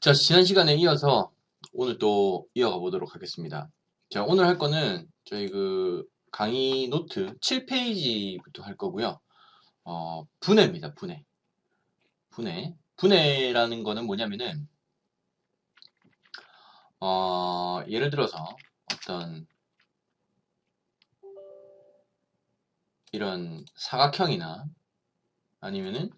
자, 지난 시간에 이어서 오늘 또 이어가 보도록 하겠습니다. 자, 오늘 할 거는 저희 강의 노트 7페이지부터 할 거고요. 분해입니다. 분해. 분해라는 거는 뭐냐면은, 예를 들어서 어떤 이런 사각형이나 아니면은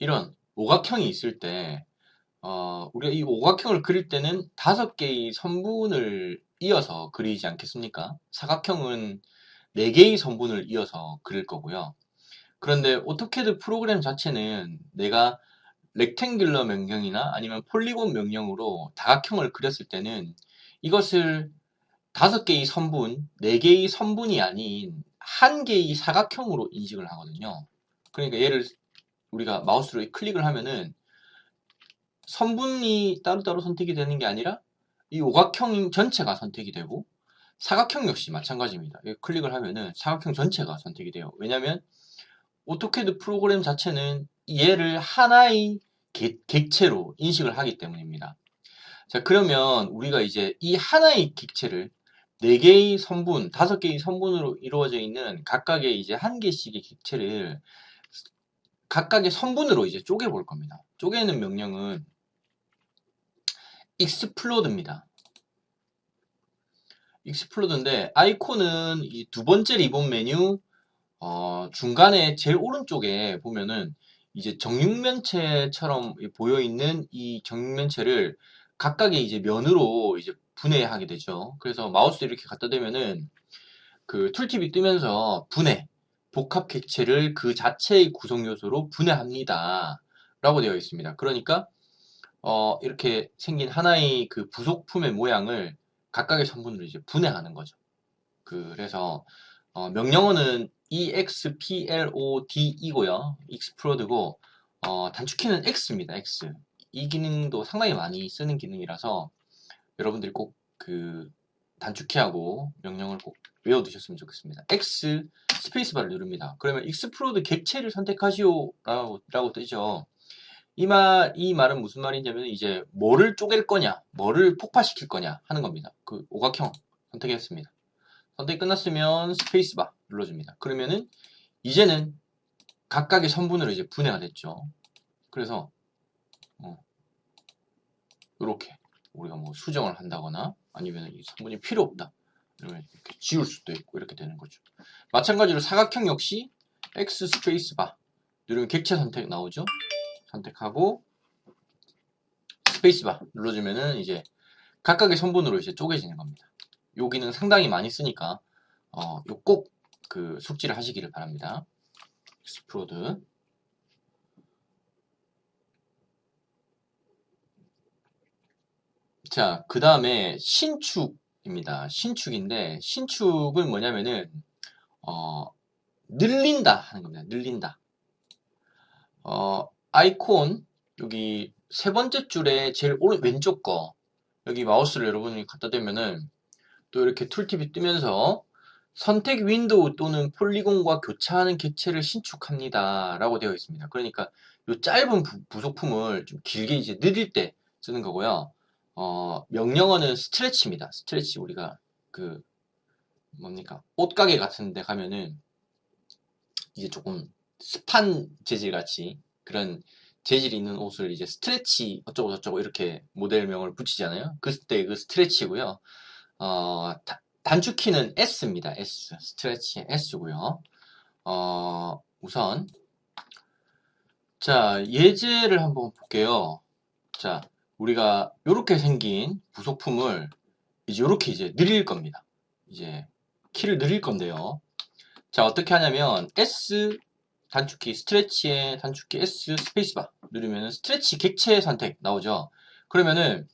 이런 오각형이 있을 때, 우리가 이 오각형을 그릴 때는 5개의 선분을 이어서 그리지 않겠습니까? 사각형은 4개의 선분을 이어서 그릴 거고요. 그런데 오토캐드 프로그램 자체는 내가 렉탱귤러 명령이나 아니면 폴리곤 명령으로 다각형을 그렸을 때는 이것을 5개의 선분, 4개의 선분이 아닌 1개의 사각형으로 인식을 하거든요. 그러니까 얘를 우리가 마우스로 클릭을 하면은 선분이 따로따로 선택이 되는 게 아니라 이 오각형 전체가 선택이 되고 사각형 역시 마찬가지입니다. 클릭을 하면은 사각형 전체가 선택이 돼요. 왜냐하면 오토캐드 프로그램 자체는 얘를 하나의 객체로 인식을 하기 때문입니다. 자, 그러면 우리가 이제 이 하나의 객체를 4개의 선분, 5개의 선분으로 이루어져 있는 각각의 이제 1개씩의 객체를 각각의 선분으로 이제 쪼개볼 겁니다. 쪼개는 명령은 explode입니다. explode인데 아이콘은 이 두 번째 리본 메뉴 중간에 제일 오른쪽에 보면은 이제 정육면체처럼 보여있는 이 정육면체를 각각의 이제 면으로 이제 분해하게 되죠. 그래서 마우스 이렇게 갖다 대면은 그 툴팁이 뜨면서 분해, 복합 객체를 그 자체의 구성 요소로 분해합니다. 라고 되어 있습니다. 그러니까 이렇게 생긴 하나의 그 부속품의 모양을 각각의 성분으로 이제 분해하는 거죠. 그래서 명령어는 EXPLOD이고요. explod고 단축키는 X입니다. X. 이 기능도 상당히 많이 쓰는 기능이라서 여러분들이 꼭 그 단축키하고 명령을 꼭 외워두셨으면 좋겠습니다. X 스페이스바를 누릅니다. 그러면 explode 객체를 선택하시오 라고 뜨죠. 이 말은 무슨 말이냐면 이제 뭐를 쪼갤 거냐, 뭐를 폭파시킬 거냐 하는 겁니다. 그 오각형 선택했습니다. 선택이 끝났으면 스페이스바 눌러줍니다. 그러면은 이제는 각각의 선분으로 이제 분해가 됐죠. 그래서 이렇게 우리가 뭐 수정을 한다거나 아니면 이 선분이 필요 없다 이러면 이렇게 지울 수도 있고 이렇게 되는 거죠. 마찬가지로 사각형 역시 X 스페이스바 누르면 객체 선택 나오죠. 선택하고 스페이스바 눌러주면은 이제 각각의 선분으로 이제 쪼개지는 겁니다. 요 기능 상당히 많이 쓰니까 꼭 그 숙지를 하시기를 바랍니다. 익스플로드. 자, 그 다음에 신축입니다. 신축인데 신축은 뭐냐면은 늘린다 하는 겁니다. 늘린다. 아이콘 여기 세 번째 줄에 제일 왼쪽 거 여기 마우스를 여러분이 갖다 대면은 또 이렇게 툴팁이 뜨면서 선택 윈도우 또는 폴리곤과 교차하는 객체를 신축합니다. 라고 되어 있습니다. 그러니까 이 짧은 부속품을 좀 길게 이제 느릴 때 쓰는 거고요. 명령어는 스트레치입니다. 스트레치 우리가 그 뭡니까? 옷가게 같은 데 가면은 이제 조금 습한 재질 같이 그런 재질이 있는 옷을 이제 스트레치 어쩌고 저쩌고 이렇게 모델명을 붙이잖아요. 그때 그 스트레치고요. 단축키는 S입니다. S. 스트레치 S고요. 우선 자, 예제를 한번 볼게요. 자, 우리가 이렇게 생긴 부속품을 이렇게 이제 늘릴 겁니다. 이제 키를 늘릴 건데요. 자, 어떻게 하냐면 S 단축키 스트레치의 단축키 S 스페이스바 누르면 스트레치 객체 선택 나오죠. 그러면은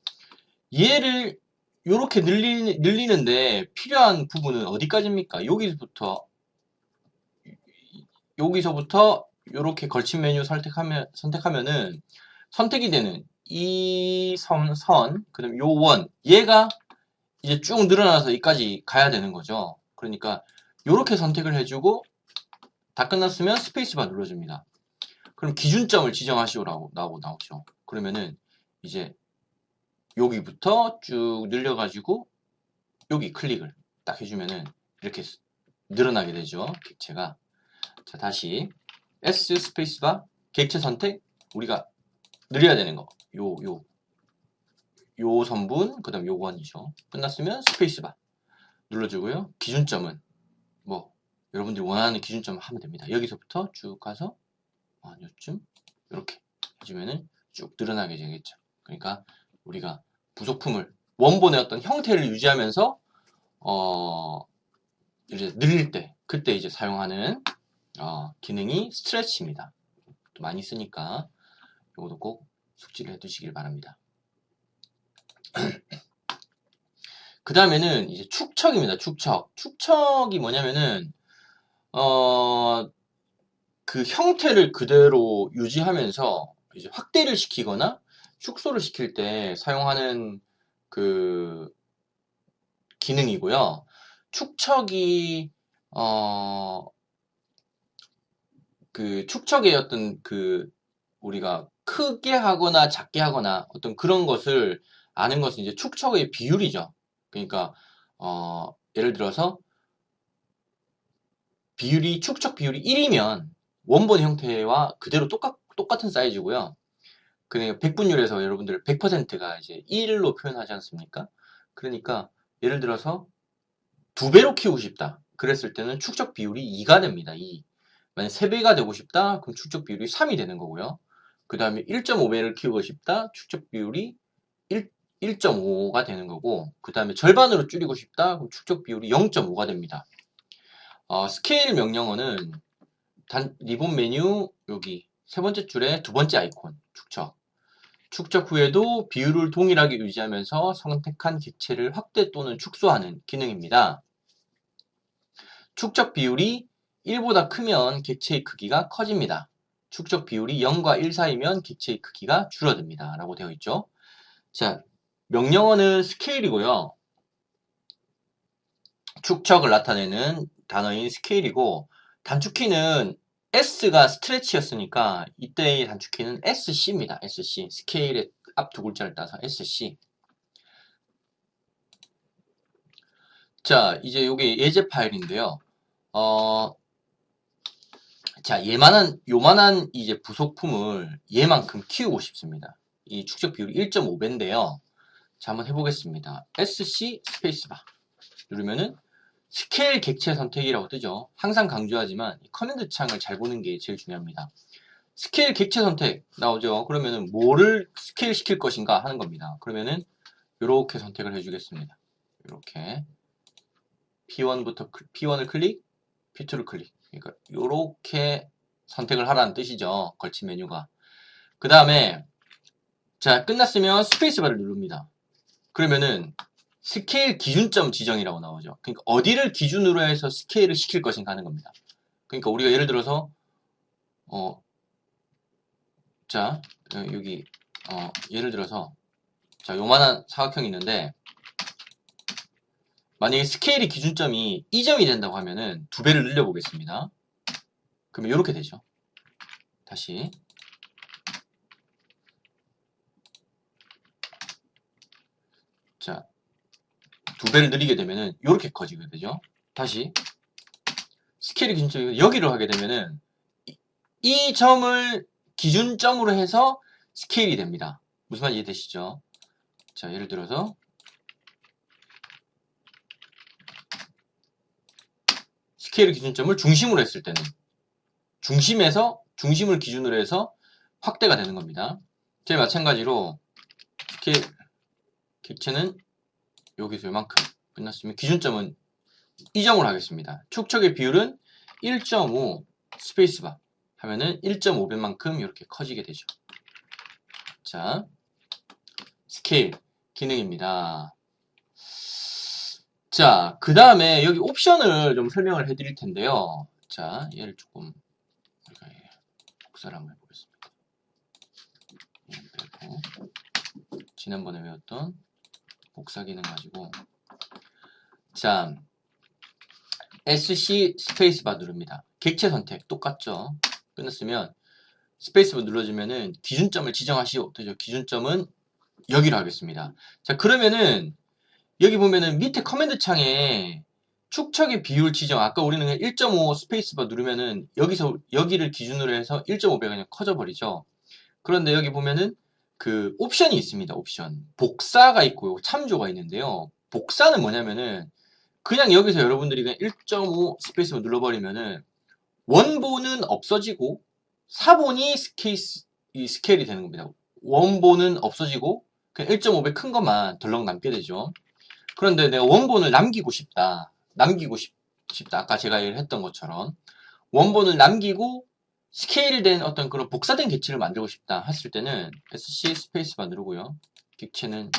얘를 이렇게 늘리는데 필요한 부분은 어디까지입니까? 여기서부터 이렇게 걸친 메뉴 선택하면은 선택이 되는 이 선, 그다음 요 원, 얘가 이제 쭉 늘어나서 여기까지 가야 되는 거죠. 그러니까 이렇게 선택을 해주고 다 끝났으면 스페이스바 눌러줍니다. 그럼 기준점을 지정하시오라고 나오죠. 그러면은 이제 여기부터 쭉 늘려가지고 여기 클릭을 딱 해주면은 이렇게 늘어나게 되죠. 객체가. 자, 다시 S 스페이스바 객체 선택 우리가 늘려야 되는 거. 요 선분, 그 다음 요건이죠. 끝났으면 스페이스바 눌러주고요. 기준점은 뭐 여러분들이 원하는 기준점을 하면 됩니다. 여기서부터 쭉 가서 요쯤 이렇게 해주면은 쭉 늘어나게 되겠죠. 그러니까 우리가 부속품을 원본의 어떤 형태를 유지하면서 이제 늘릴 때 그때 이제 사용하는 기능이 스트레치입니다. 또 많이 쓰니까 이것도 꼭 숙지를 해두시길 바랍니다. 그 다음에는 이제 축척입니다. 축척. 축척이 뭐냐면은 그 형태를 그대로 유지하면서 이제 확대를 시키거나 축소를 시킬 때 사용하는 그 기능이고요. 축척이 그 축척의 어떤 그 우리가 크게 하거나 작게 하거나 어떤 그런 것을 아는 것은 이제 축척의 비율이죠. 그러니까 예를 들어서 축척 비율이 1이면 원본 형태와 그대로 똑같은 사이즈고요. 그러니까 백분율에서 여러분들 100%가 이제 1로 표현하지 않습니까? 그러니까 예를 들어서 2배로 키우고 싶다. 그랬을 때는 축척 비율이 2가 됩니다. 2. 만약 3배가 되고 싶다. 그럼 축척 비율이 3이 되는 거고요. 그 다음에 1.5배를 키우고 싶다. 축척 비율이 1.5가 되는 거고, 그 다음에 절반으로 줄이고 싶다. 그럼 축척 비율이 0.5가 됩니다. 스케일 명령어는 리본 메뉴 여기 세 번째 줄에 두 번째 아이콘 축척. 축척 후에도 비율을 동일하게 유지하면서 선택한 객체를 확대 또는 축소하는 기능입니다. 축척 비율이 1보다 크면 객체의 크기가 커집니다. 축척 비율이 0과 1 사이면 객체의 크기가 줄어듭니다. 라고 되어 있죠. 자, 명령어는 스케일이고요. 축척을 나타내는 단어인 스케일이고, 단축키는 S가 스트레치였으니까 이때의 단축키는 SC입니다. SC. 스케일의 앞 두 글자를 따서 SC. 자, 이제 이게 예제 파일인데요. 자, 요만한 이제 부속품을 얘만큼 키우고 싶습니다. 이 축적 비율이 1.5배인데요. 자, 한번 해보겠습니다. SC 스페이스바 누르면은 스케일 객체 선택이라고 뜨죠. 항상 강조하지만 커맨드 창을 잘 보는 게 제일 중요합니다. 스케일 객체 선택 나오죠. 그러면은 뭐를 스케일 시킬 것인가 하는 겁니다. 그러면은 이렇게 선택을 해주겠습니다. 이렇게 P1을 클릭, P2를 클릭. 그러니까 이렇게 선택을 하라는 뜻이죠. 걸친 메뉴가. 그 다음에 자 끝났으면 스페이스바를 누릅니다. 그러면은 스케일 기준점 지정이라고 나오죠. 그러니까 어디를 기준으로 해서 스케일을 시킬 것인가 하는 겁니다. 그러니까 우리가 예를 들어서 자 여기 예를 들어서 자 요만한 사각형이 있는데 만약에 스케일이 기준점이 2점이 된다고 하면은 2배를 늘려 보겠습니다. 그러면 이렇게 되죠. 다시 자 2배를 늘리게 되면은 이렇게 커지게 되죠. 다시 스케일이 기준점이 여기로 하게 되면은 이 점을 기준점으로 해서 스케일이 됩니다. 무슨 말인지 이해되시죠? 자, 예를 들어서 스케일 기준점을 중심으로 했을 때는 중심을 기준으로 해서 확대가 되는 겁니다. 제 마찬가지로 스케일 객체는 여기서 요만큼 끝났으면 기준점은 이 점으로 하겠습니다. 축척의 비율은 1.5 스페이스바 하면은 1.5배만큼 이렇게 커지게 되죠. 자, 스케일 기능입니다. 자, 그 다음에 여기 옵션을 좀 설명을 해드릴 텐데요. 자, 얘를 조금 우리가 복사를 한번 해보겠습니다. 빼고 지난번에 배웠던 복사 기능 가지고 자, SC 스페이스바 누릅니다. 객체 선택 똑같죠. 끝났으면 스페이스바 눌러주면은 기준점을 지정하시오. 되죠? 기준점은 여기로 하겠습니다. 자, 그러면은 여기 보면은 밑에 커맨드 창에 축척의 비율 지정. 아까 우리는 그냥 1.5 스페이스바 누르면은 여기를 기준으로 해서 1.5배가 그냥 커져 버리죠. 그런데 여기 보면은 그 옵션이 있습니다. 옵션. 복사가 있고요. 참조가 있는데요. 복사는 뭐냐면은 그냥 여기서 여러분들이 그냥 1.5 스페이스바 눌러버리면은 원본은 없어지고 사본이 스케일이 되는 겁니다. 원본은 없어지고 그냥 1.5배 큰 것만 덜렁 남게 되죠. 그런데 내가 원본을 남기고 싶다. 아까 제가 했던 것처럼 원본을 남기고 스케일된 어떤 그런 복사된 객체를 만들고 싶다 했을 때는 SC 스페이스바 누르고요. 객체는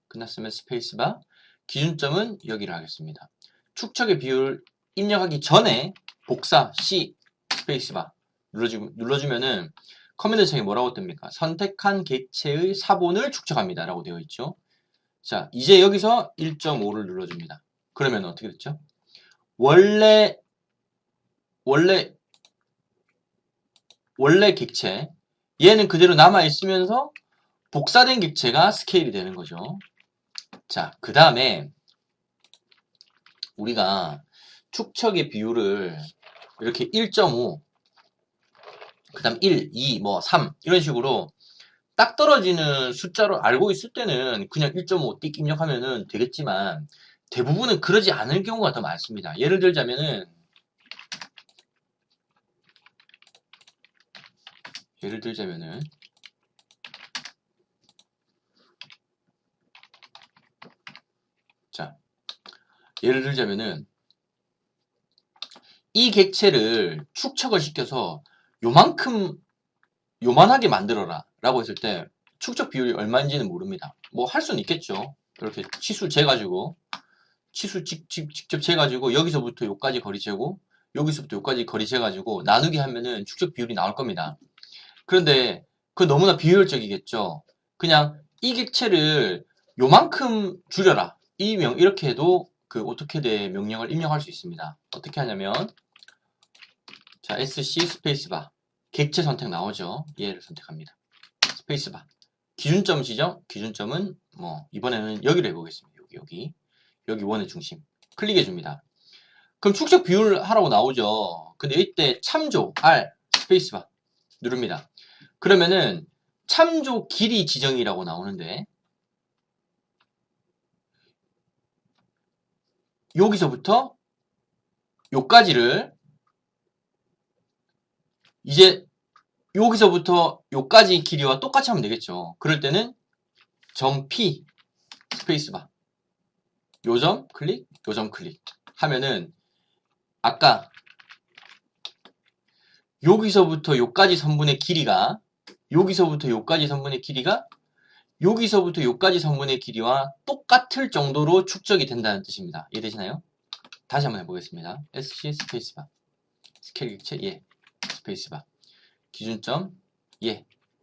끝났으면 스페이스바, 기준점은 여기를 하겠습니다. 축척의 비율 입력하기 전에 복사 C 스페이스바 눌러주면은 커맨드 창에 뭐라고 뜹니까? 선택한 객체의 사본을 축척합니다 라고 되어 있죠. 자, 이제 여기서 1.5를 눌러줍니다. 그러면 어떻게 됐죠? 원래 객체, 얘는 그대로 남아있으면서 복사된 객체가 스케일이 되는 거죠. 자, 그 다음에 우리가 축척의 비율을 이렇게 1.5, 그 다음 1, 2, 3 이런 식으로 딱 떨어지는 숫자로 알고 있을 때는 그냥 1.5 띡 입력하면 되겠지만 대부분은 그러지 않을 경우가 더 많습니다. 예를 들자면은 이 객체를 축척을 시켜서 요만하게 만들어라 라고 했을 때 축척 비율이 얼마인지는 모릅니다. 뭐 할 수는 있겠죠. 이렇게 치수 재가지고 직접 재가지고 여기서부터 요까지 거리 재고 여기서부터 요까지 거리 재가지고 나누기 하면은 축척 비율이 나올 겁니다. 그런데 그건 너무나 비효율적이겠죠. 그냥 이 객체를 요만큼 줄여라. 이렇게 해도 그 AutoCAD의 명령을 입력할 수 있습니다. 어떻게 하냐면 자, SC 스페이스바 객체 선택 나오죠. 얘를 선택합니다. 스페이스바 기준점 지정. 기준점은 이번에는 여기로 해보겠습니다. 여기 원의 중심 클릭해 줍니다. 그럼 축척 비율 하라고 나오죠. 근데 이때 참조 R 스페이스바 누릅니다. 그러면은 참조 길이 지정이라고 나오는데 여기서부터 요까지를 이제 여기서부터 요까지 길이와 똑같이 하면 되겠죠. 그럴 때는 점 P 스페이스바 요점 클릭 요점 클릭 하면은 아까 여기서부터 요까지 선분의 길이가 여기서부터 요까지 선분의 길이와 똑같을 정도로 축적이 된다는 뜻입니다. 이해되시나요? 다시 한번 해보겠습니다. SC 스페이스바 스케일 객체 스페이스바 기준점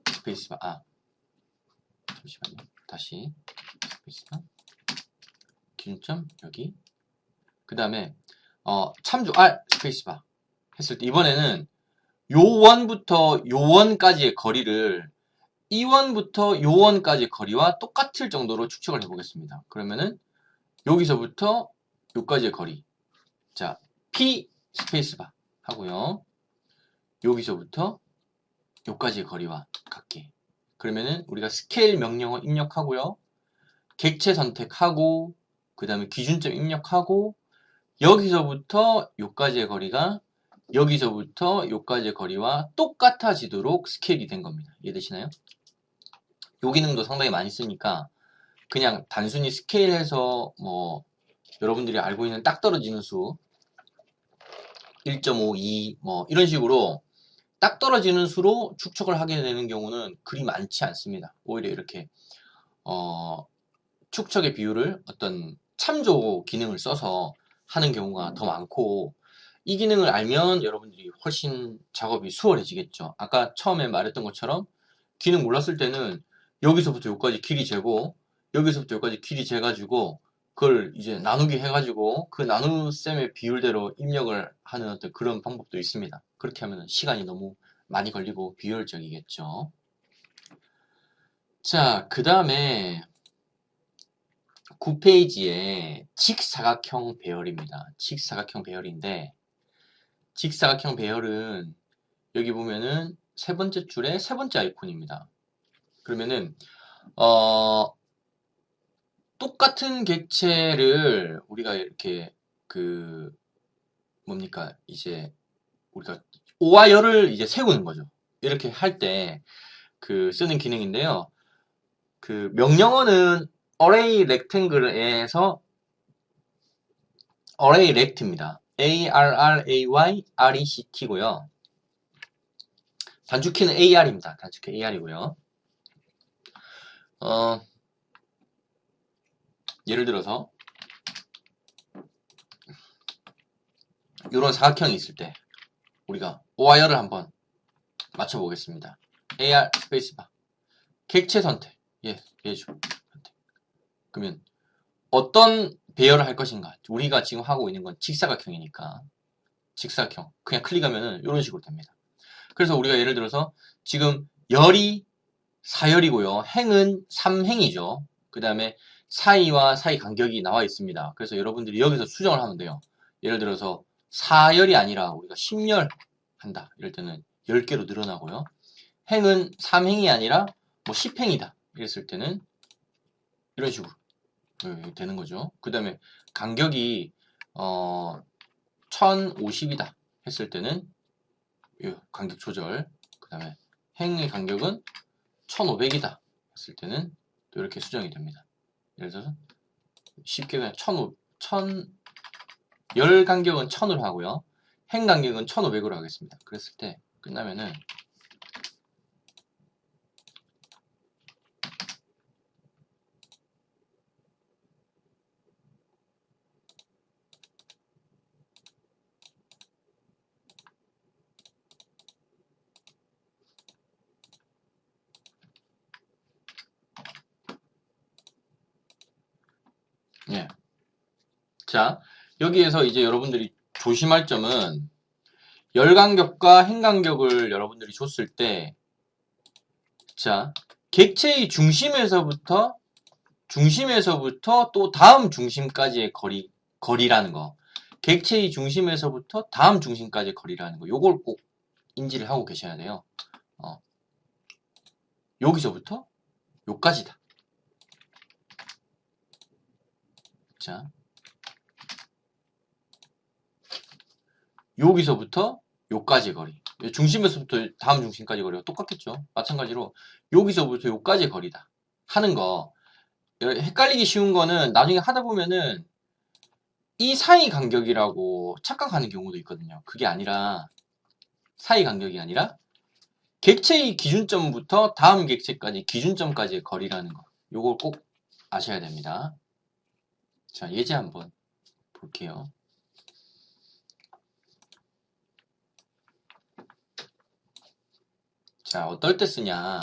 스페이스바 잠시만요. 다시 스페이스바 기준점 여기 그 다음에 참조 R 스페이스바 했을 때 이번에는 요원부터 요원까지의 거리를 이원부터 요원까지의 거리와 똑같을 정도로 축척을 해보겠습니다. 그러면은 여기서부터 요까지의 거리 자 P 스페이스바 하고요. 여기서부터 요까지의 거리와 같게 그러면은 우리가 스케일 명령어 입력하고요. 객체 선택하고 그 다음에 기준점 입력하고 여기서부터 요까지의 거리가 여기서부터 요까지의 거리와 똑같아지도록 스케일이 된 겁니다. 이해되시나요? 요 기능도 상당히 많이 쓰니까 그냥 단순히 스케일해서 여러분들이 알고 있는 딱 떨어지는 수 1.5, 2 이런 식으로 딱 떨어지는 수로 축척을 하게 되는 경우는 그리 많지 않습니다. 오히려 이렇게 축척의 비율을 어떤 참조 기능을 써서 하는 경우가 더 많고 이 기능을 알면 여러분들이 훨씬 작업이 수월해지겠죠. 아까 처음에 말했던 것처럼 기능 몰랐을 때는 여기서부터 여기까지 길이 재고 여기서부터 여기까지 길이 재가지고 그걸 이제 나누기 해가지고 그 나눗셈의 비율대로 입력을 하는 어떤 그런 방법도 있습니다. 그렇게 하면 시간이 너무 많이 걸리고 비효율적이겠죠. 자, 그 다음에 9페이지에 직사각형 배열입니다. 직사각형 배열인데, 직사각형 배열은 여기 보면은 세 번째 줄에 세 번째 아이콘입니다. 그러면은 똑같은 객체를 우리가 이렇게 그 뭡니까 이제 우리가 오와 열을 이제 세우는 거죠. 이렇게 할 때 그 쓰는 기능인데요. 그 명령어는 array rectangle에서 array rect입니다. array rect고요. 단축키는 ar입니다. 단축키 ar이고요. 예를 들어서 이런 사각형이 있을 때 우리가 오와 열을 한번 맞춰보겠습니다. AR 스페이스바 객체 선택 예주 선택. 그러면 어떤 배열을 할 것인가? 우리가 지금 하고 있는 건 직사각형이니까 직사각형 그냥 클릭하면은 이런 식으로 됩니다. 그래서 우리가 예를 들어서 지금 열이 4열이고요. 행은 3행이죠. 그 다음에 사이와 사이 간격이 나와 있습니다. 그래서 여러분들이 여기서 수정을 하면 돼요. 예를 들어서 4열이 아니라 우리가 10열 한다. 이럴 때는 10개로 늘어나고요. 행은 3행이 아니라 뭐 10행이다. 이랬을 때는 이런 식으로 되는 거죠. 그 다음에 간격이 1050이다 했을 때는 간격 조절. 그 다음에 행의 간격은 1500이다 했을 때는 또 이렇게 수정이 됩니다. 예를 들어서 쉽게 그냥 1000열 간격은 1000으로 하고요. 행 간격은 1500으로 하겠습니다. 그랬을 때 끝나면은 예. 자, 여기에서 이제 여러분들이 조심할 점은 열 간격과 행 간격을 여러분들이 줬을 때 자, 객체의 중심에서부터 또 다음 중심까지의 거리라는 거. 객체의 중심에서부터 다음 중심까지의 거리라는 거. 요걸 꼭 인지를 하고 계셔야 돼요. 여기서부터 요까지다. 자, 여기서부터 요까지 거리. 중심에서부터 다음 중심까지 거리가 똑같겠죠. 마찬가지로 여기서부터 요까지 거리다. 하는 거. 헷갈리기 쉬운 거는 나중에 하다 보면은 이 사이 간격이라고 착각하는 경우도 있거든요. 그게 아니라 사이 간격이 아니라 객체의 기준점부터 다음 객체까지 기준점까지의 거리라는 거. 요걸 꼭 아셔야 됩니다. 자, 예제 한번 볼게요. 자, 어떨 때 쓰냐.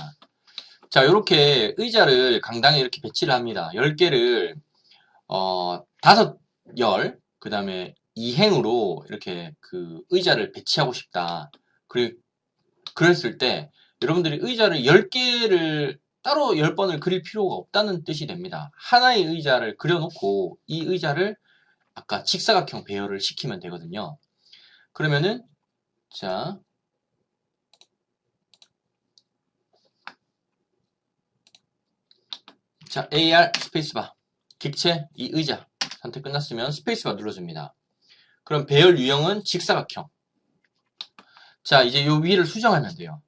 자, 요렇게 의자를 강당에 이렇게 배치를 합니다. 10개를 5열, 그 다음에 2행으로 이렇게 그 의자를 배치하고 싶다. 그랬을 때 여러분들이 의자를 10개를 따로 10번을 그릴 필요가 없다는 뜻이 됩니다. 하나의 의자를 그려놓고 이 의자를 아까 직사각형 배열을 시키면 되거든요. 그러면은 자 AR 스페이스바 객체 이 의자 선택 끝났으면 스페이스바 눌러줍니다. 그럼 배열 유형은 직사각형. 자 이제 요 위를 수정하면 돼요.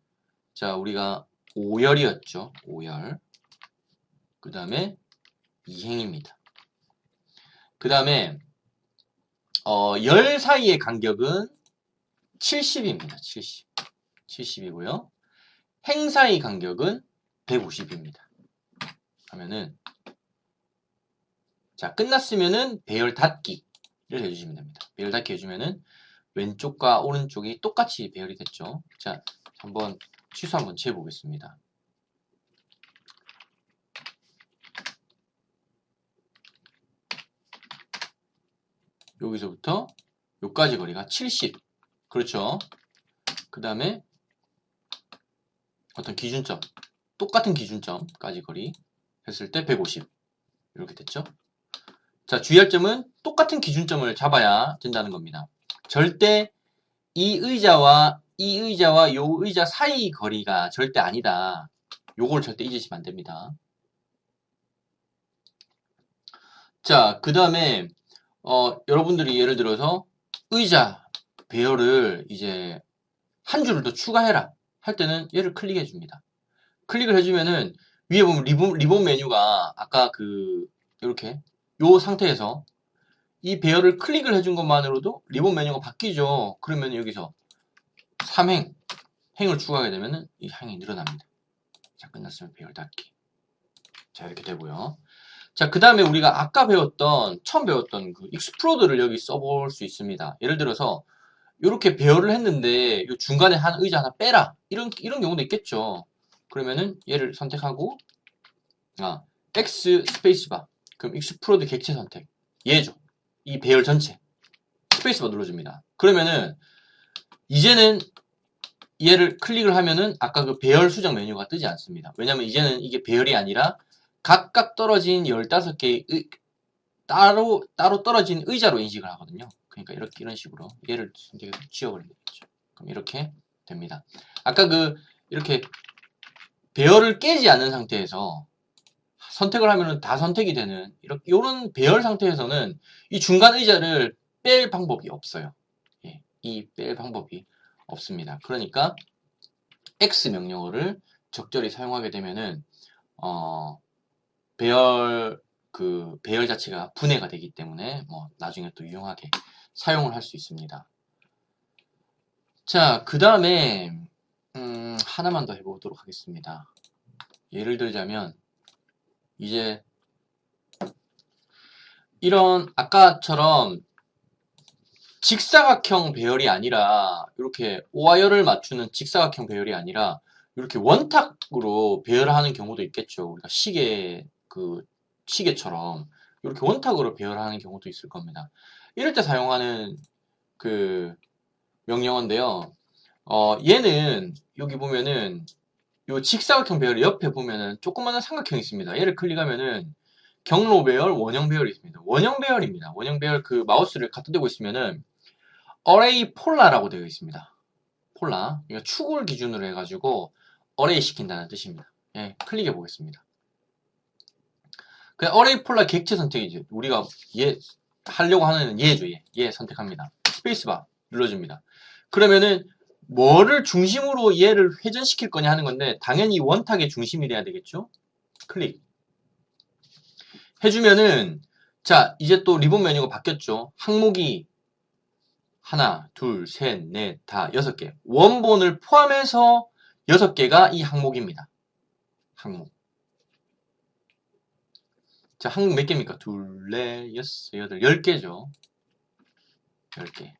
자 우리가 5열이었죠. 5열 그 다음에 2행입니다. 그 다음에 열 사이의 간격은 70입니다. 70. 70이고요. 행 사이 간격은 150입니다. 하면은 자 끝났으면은 배열 닫기를 해주시면 됩니다. 배열 닫기 해주면은 왼쪽과 오른쪽이 똑같이 배열이 됐죠. 자 한번 취소 한번 재보겠습니다. 여기서부터 여기까지 거리가 70. 그렇죠. 그 다음에 어떤 기준점, 똑같은 기준점까지 거리 했을 때 150. 이렇게 됐죠. 자, 주의할 점은 똑같은 기준점을 잡아야 된다는 겁니다. 절대 이 의자와 요 의자 사이 거리가 절대 아니다. 요걸 절대 잊으시면 안 됩니다. 자, 그 다음에 여러분들이 예를 들어서 의자 배열을 이제 한 줄을 더 추가해라 할 때는 얘를 클릭해 줍니다. 클릭을 해주면은 위에 보면 리본 메뉴가 아까 이렇게 요 상태에서 이 배열을 클릭을 해준 것만으로도 리본 메뉴가 바뀌죠. 그러면 여기서 3행 행을 추가하게 되면은 이 행이 늘어납니다. 자, 끝났으면 배열 닫기. 자, 이렇게 되고요. 자, 그 다음에 우리가 아까 처음 배웠던 그 익스플로드를 여기 써볼 수 있습니다. 예를 들어서 이렇게 배열을 했는데 요 중간에 한 의자 하나 빼라. 이런 경우도 있겠죠. 그러면은 얘를 선택하고 X 스페이스바. 그럼 익스플로드 객체 선택. 얘죠. 이 배열 전체. 스페이스바 눌러줍니다. 그러면은 이제는 얘를 클릭을 하면은 아까 그 배열 수정 메뉴가 뜨지 않습니다. 왜냐면 이제는 이게 배열이 아니라 각각 떨어진 15개의 따로 떨어진 의자로 인식을 하거든요. 그러니까 이런 식으로 얘를 선택해서 지워버리면 되겠죠. 그럼 이렇게 됩니다. 아까 이렇게 배열을 깨지 않은 상태에서 선택을 하면은 다 선택이 되는 이런 배열 상태에서는 이 중간 의자를 뺄 방법이 없어요. 예, 이 뺄 방법이 없습니다. 그러니까 X 명령어를 적절히 사용하게 되면은 배열 자체가 분해가 되기 때문에 나중에 또 유용하게 사용을 할 수 있습니다. 자, 그 다음에 하나만 더 해보도록 하겠습니다. 예를 들자면 이제 이런 아까처럼 직사각형 배열이 아니라 이렇게 오와열을 맞추는 직사각형 배열이 아니라 이렇게 원탁으로 배열하는 경우도 있겠죠. 우리가 시계처럼 이렇게 원탁으로 배열하는 경우도 있을 겁니다. 이럴 때 사용하는 명령어인데요. 얘는 여기 보면은 요 직사각형 배열 옆에 보면은 조그마한 삼각형이 있습니다. 얘를 클릭하면은 경로 배열, 원형 배열이 있습니다. 원형 배열입니다. 원형 배열 마우스를 갖다 대고 있으면은 어레이 폴라라고 되어 있습니다. 폴라. 이거 축을 기준으로 해가지고 어레이 시킨다는 뜻입니다. 예, 클릭해 보겠습니다. 그냥 어레이 폴라 객체 선택이죠. 우리가 하려고 하는 얘죠. 얘 선택합니다. 스페이스바 눌러줍니다. 그러면은 뭐를 중심으로 얘를 회전시킬 거냐 하는 건데 당연히 원탁의 중심이 돼야 되겠죠. 클릭 해주면은 자, 이제 또 리본 메뉴가 바뀌었죠. 항목이 하나, 둘, 셋, 넷, 다 6개. 원본을 포함해서 6개가 이 항목입니다. 항목. 자, 항목 몇 개입니까? 둘, 넷, 여섯, 여덟, 10개죠. 10개.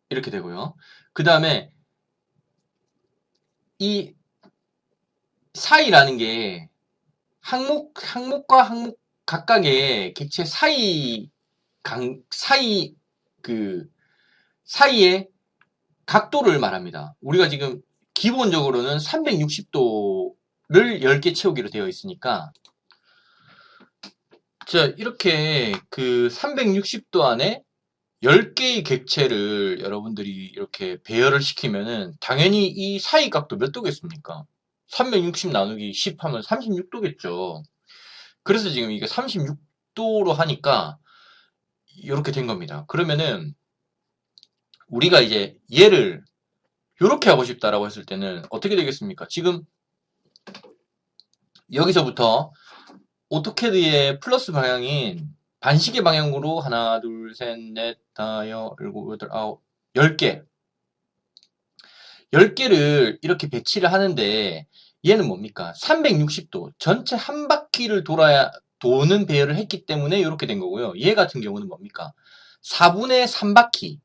이렇게 되고요. 그 다음에 이 사이라는 게 항목과 항목 각각의 객체 사이의 각도를 말합니다. 우리가 지금 기본적으로는 360도를 10개 채우기로 되어 있으니까 자, 이렇게 360도 안에 10개의 객체를 여러분들이 이렇게 배열을 시키면은 당연히 이 사이 각도 몇 도겠습니까? 360 나누기 10 하면 36도겠죠. 그래서 지금 이게 36도로 하니까 이렇게 된 겁니다. 그러면은 우리가 이제 얘를 이렇게 하고 싶다라고 했을 때는 어떻게 되겠습니까? 지금 여기서부터 오토캐드의 플러스 방향인 반시계 방향으로 하나, 둘, 셋, 넷, 다, 일곱, 여덟, 아홉, 10개. 10개를 이렇게 배치를 하는데 얘는 뭡니까? 360도 전체 한 바퀴를 도는 배열을 했기 때문에 이렇게 된 거고요. 얘 같은 경우는 뭡니까? 4분의 3바퀴.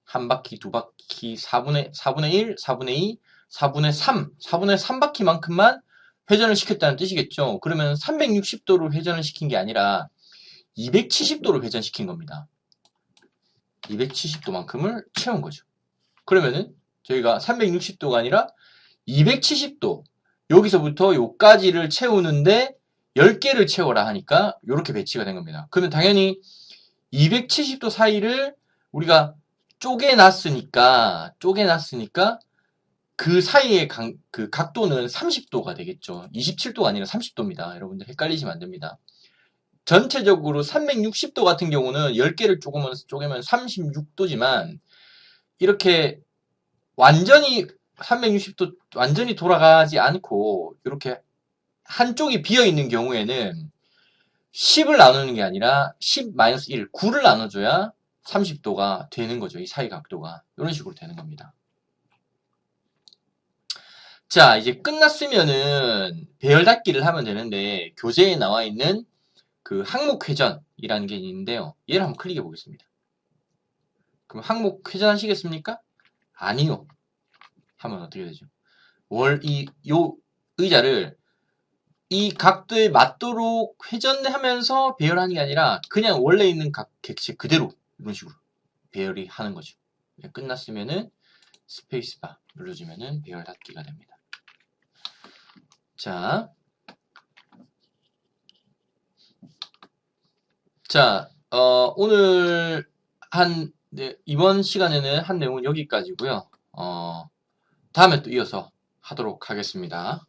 한 바퀴, 두 바퀴, 4분의 1, 4분의 2, 4분의 3, 4분의 3바퀴만큼만 회전을 시켰다는 뜻이겠죠. 그러면 360도를 회전을 시킨 게 아니라 270도로 회전시킨 겁니다. 270도만큼을 채운 거죠. 그러면은 저희가 360도가 아니라 270도, 여기서부터 요까지를 채우는데 10개를 채워라 하니까 이렇게 배치가 된 겁니다. 그러면 당연히 270도 사이를 우리가 쪼개놨으니까 그 사이의 그 각도는 30도가 되겠죠. 27도가 아니라 30도입니다. 여러분들 헷갈리시면 안 됩니다. 전체적으로 360도 같은 경우는 10개를 쪼개면 36도지만 이렇게 완전히 360도 완전히 돌아가지 않고 이렇게 한쪽이 비어있는 경우에는 10을 나누는 게 아니라 10-1, 9를 나눠줘야 30도가 되는 거죠. 이 사이 각도가. 이런 식으로 되는 겁니다. 자, 이제 끝났으면은 배열 닫기를 하면 되는데 교재에 나와 있는 그 항목 회전이라는 게 있는데요. 얘를 한번 클릭해 보겠습니다. 그럼 항목 회전하시겠습니까? 아니요. 하면 어떻게 되죠? 요 의자를 이 각도에 맞도록 회전하면서 배열하는 게 아니라 그냥 원래 있는 객체 그대로 이런 식으로 배열이 하는 거죠. 끝났으면은 스페이스바 눌러주면은 배열 닫기가 됩니다. 자, 오늘 이번 시간에는 한 내용은 여기까지고요. 다음에 또 이어서 하도록 하겠습니다.